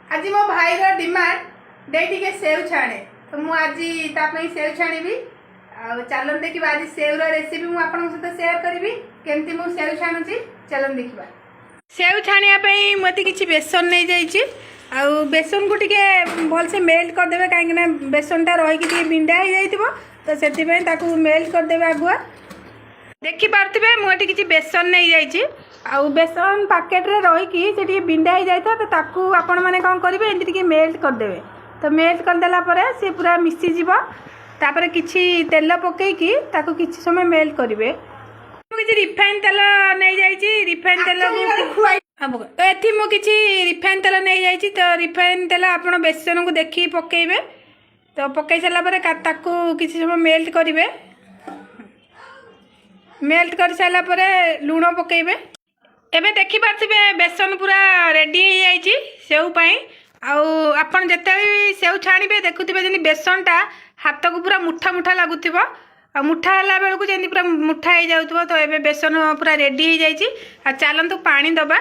आज मो भाई रो डिमांड दे टिके सेव छाणे तो मु आज तापई सेव छाणीबी आ चलन देखिबा आज सेव रो रेसिपी मु आपन सहित शेयर करबी केमती मु सेव छाणुची चलन देखिबा। सेव छाणिया पई मते किछि बेसन नै जाईची आ बेसन को टिके भल से मेल्ट कर देबे काहे ना बेसनटा रही कि बिंडा हो जाइतिबो तो सेति पई ताकू मेल्ट कर देबे आगुआ। देखि पारतिबे मोटी किछि बेसन नै जाईची आ बेसन पैकेट रे रही कि सेठी बिंडा हो जाइता तो ताकू आपण माने कोन करिवे एंति टिके मेल्ट कर देबे तो मेल्ट कर देला परे से पूरा मिसी जीवो तापरे किछि तेल पकेई कि ताकू किछि समय मेल्ट करिवे। किछि रिफाइन तेल नै जाईची रिफाइन तेल खुआई तो एथि मो किछि रिफाइन तेल नै जाईची तो रिफाइन तेल आपण बेसन को देखि पकेइबे तो पकई सारा पर ताकू किछि समय मेल्ट करिवे मेल्ट कर सारा पर लूण पकेइबे। एबे देखि पारथिबे बेसन पूरा रेडी हो जाईची सेव पई आपण जते भी सेव छाणीबे देखुथिबे जेनी बेसनटा हाथ को पूरा मुठा मुठा लागुथिबो आ मुठा हला बेलकु जेनी पूरा मुठा हो जाउथबो तो एबे बेसन पूरा रेडी हो जाईची आ चालंतु पानी दबा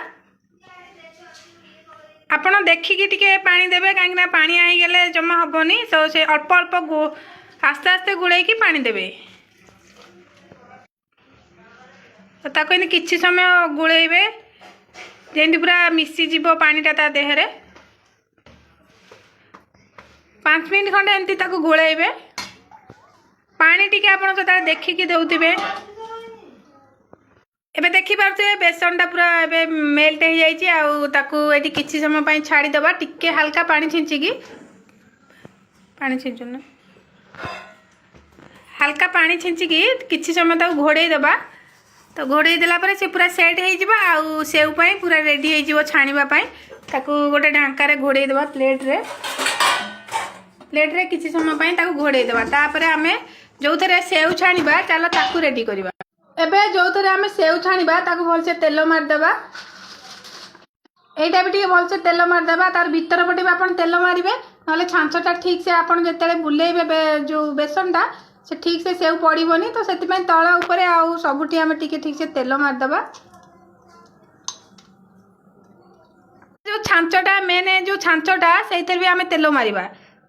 आपण देखिकी टिके पानी देबे काहेकि पानी आई गेले जमा हबनी तो से अल्प अल्प आस्ते आस्ते गुड़े की पानी देबे तो ताको इन किछि समय गुड़ेबे जेंति पूरा मिसी जीवो पानीटा ता देहरे 5 मिनट खंडे एंती ताको गुड़ेबे पानी टिके आपण सदा देखिकी देउथिबे। एबे देखि पारते बेसनटा पूरा एबे मेल्ट हो जाइए आकु ये किसी समय पर छाड़ीदबा टिके हल्का पानी छिंचिकी पानी छिंचुन हल्का पानी छिंचिकी किसी समय तक घोड़े दबा तो घोड़े देला परे से पूरा सेट हो सेव पाई पूरा रेडी हो छाणीबा ताकू गोटे ढांकार घोड़े दबा प्लेट रे किसी समय पर ताकू घोड़े दबा तापरे आमे जो थे सेव छाणीबा चलो ताकू रेडी करबा। एबे जो थे आमे सेव छाणीबा ताकू भल से तेल मारदेबा एटा भी टिके भल से तेल मारदेबा तार भीतर पटे भी आपण तेल मारिबे नले छांचटा ठीक से आपण जेतेले बुलेइबे जो बेसनटा से ठीक से सेव पड़ीबनी तो सेति पय तळ ऊपर आउ सबुठी आमे टिके ठीक से तेल मारदेबा। जो छांचटा मेने जो छांचटा सेइथर भी आमे तेल मारिबा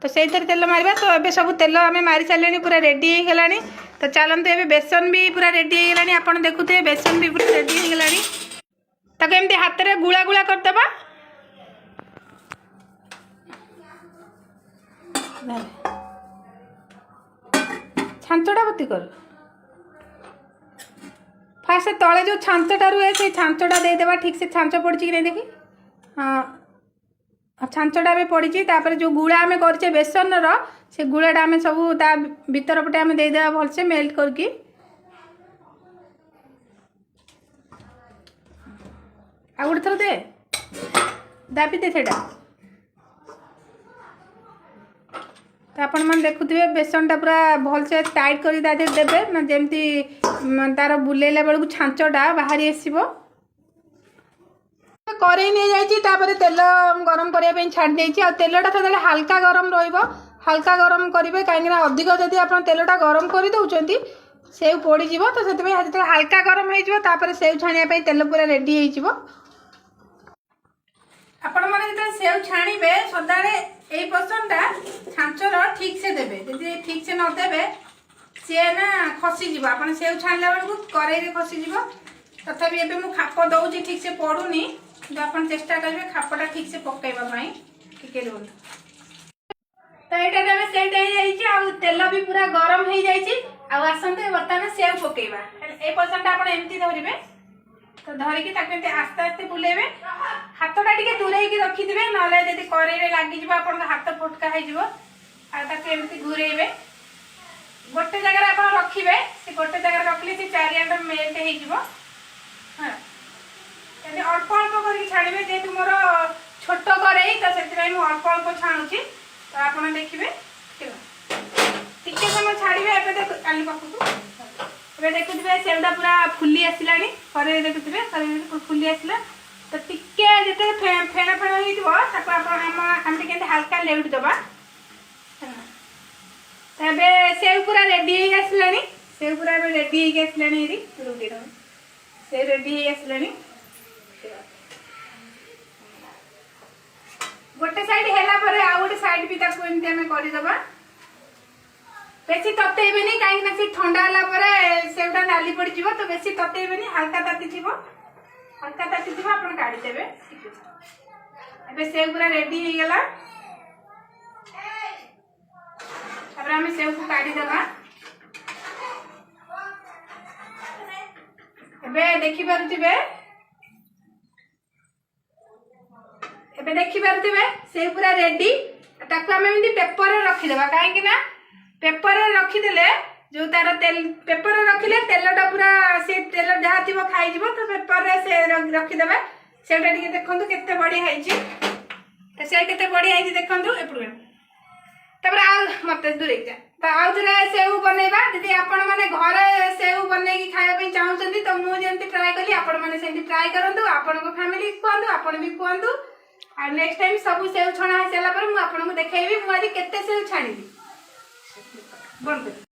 तो सेइथर तेल मारिबा तो एबे सब तेल आमे मारी सालेनी पूरा रेडी हो गलानी तो चलते एबे बेसन भी पूरा रेडी हो गलानी आपण देखुथे बेसन भी पूरा रेडी हो गलानी ताको एमती हाथ रे गुळा गुळा करदबा छांचटा बत्ती कर फास्ट तले जो छांचटा रुए से छांचटा दे देबा ठीक से छांच पड़ची कि नहीं देखी हाँ छांचटा भी पड़ी तापर जो गुड़ा आमे करछे बेसन रो से गुड़ाटा आमे सब ता भीतर पटे आमे दे देबा भल से मेल्ट करके आ गुड़ थर दे दाबी दे सेटा तो आपण मन देखुथिबे बेसनटा पूरा भल से टाइट करी दा दे देबे ना जेमती तार बुलेला बेलकु छांचटा बाहरी आसीबो। करेई नहीं जाइए तापर तेल गरम करने छाड़ देती तेलटा से हल्का गरम रल्का गरम करेंगे कहीं अधिक जदि आप तेलटा गरम कर दौरान सेव पड़ज तो से हल्का गरम हो सेव छाणिया तेल पूरा रेडी हो आपण मैंने सेव छाणीबे सदारे यही पसंदटा छांचर ठीक से देवे जदि ठीक से नदेवे सी ना खसीज आप सेव छाणला बेलू करेई खसीज तथापि एबे मु खाप दौची ठीक से पड़ूनी तो आप चेष्टा करेंगे खापटा ठीक से पकईवाई टिके रुहतु तो यहाँ सेट हो तेल भी पूरा गरम हो जाइए आसते बर्तमान सेव पकईवा ए पसंद आप एमती धरवे तो धरिकी आस्ते आस्ते बुलेबे हाथटा टिके दूरेकी रखिथे ना जब करेई लगे आप हाथ फटका होमती घूरेबे गोटे जगह आप रखिए गोटे जगह रखिले से चारिआड मेल्ट हो अल्प अल्प कर छाड़े जेहतु मोर छोट करेई तो से अल्प अल्प छाणुची तो आप देखिए टिके समय छाड़े आलू पाखक ए देखुए सेवटा पूरा फुली आसला करेई देखुए करेई फुली आसला तो टिके जिते फेण फेण होम टे हल्का लेउट दबा तो सेव पूरा रेडी आसला सेव पूरा रेडी आसला रुटी सेव रेडी आसला गोटे साइड हैला परे आ गोटे साइड भी ताको एमती हमें कर दबा बेसी ततेबेनी काहे ना से ठंडा हला परे सेउटा नाली पड़ जीवो तो बेसी ततेबेनी हल्का ताती जीवो अपन काढी देबे एबे सेउ पूरा रेडी हो गेला अब हमें सेउ को काढी देबा एबे देखि पारुथिबे से पूरा रेडी ताको हमें एमती पेपर रे रखी देबा काहे कि ना पेपर रे रखी देले जो तार तेल पेपर रे रखिले तेलटा पूरा से तेल जहा थिबो खाई जीवो तो पेपर रे से रखी देबा सेटा टिके देखंतु केते बड़ी हाइची तो से केते बड़ी हाइची देखंतु एपुडे तबरा आ मते दूरे जा तो आउ थरे सेउ बनेबा यदि आपण माने घरे सेउ बने की खाया पे चाहउछंती तो मु जेंति ट्राई कली आपण माने सेंति ट्राई करंतु आपण को फैमिली कोंतु आपण भी कोंतु आ नेक्स्ट टाइम सब सेउ छणा हे चला पर मु आपण को देखाइबी मु आज केते सेउ छाणीबी बंद कर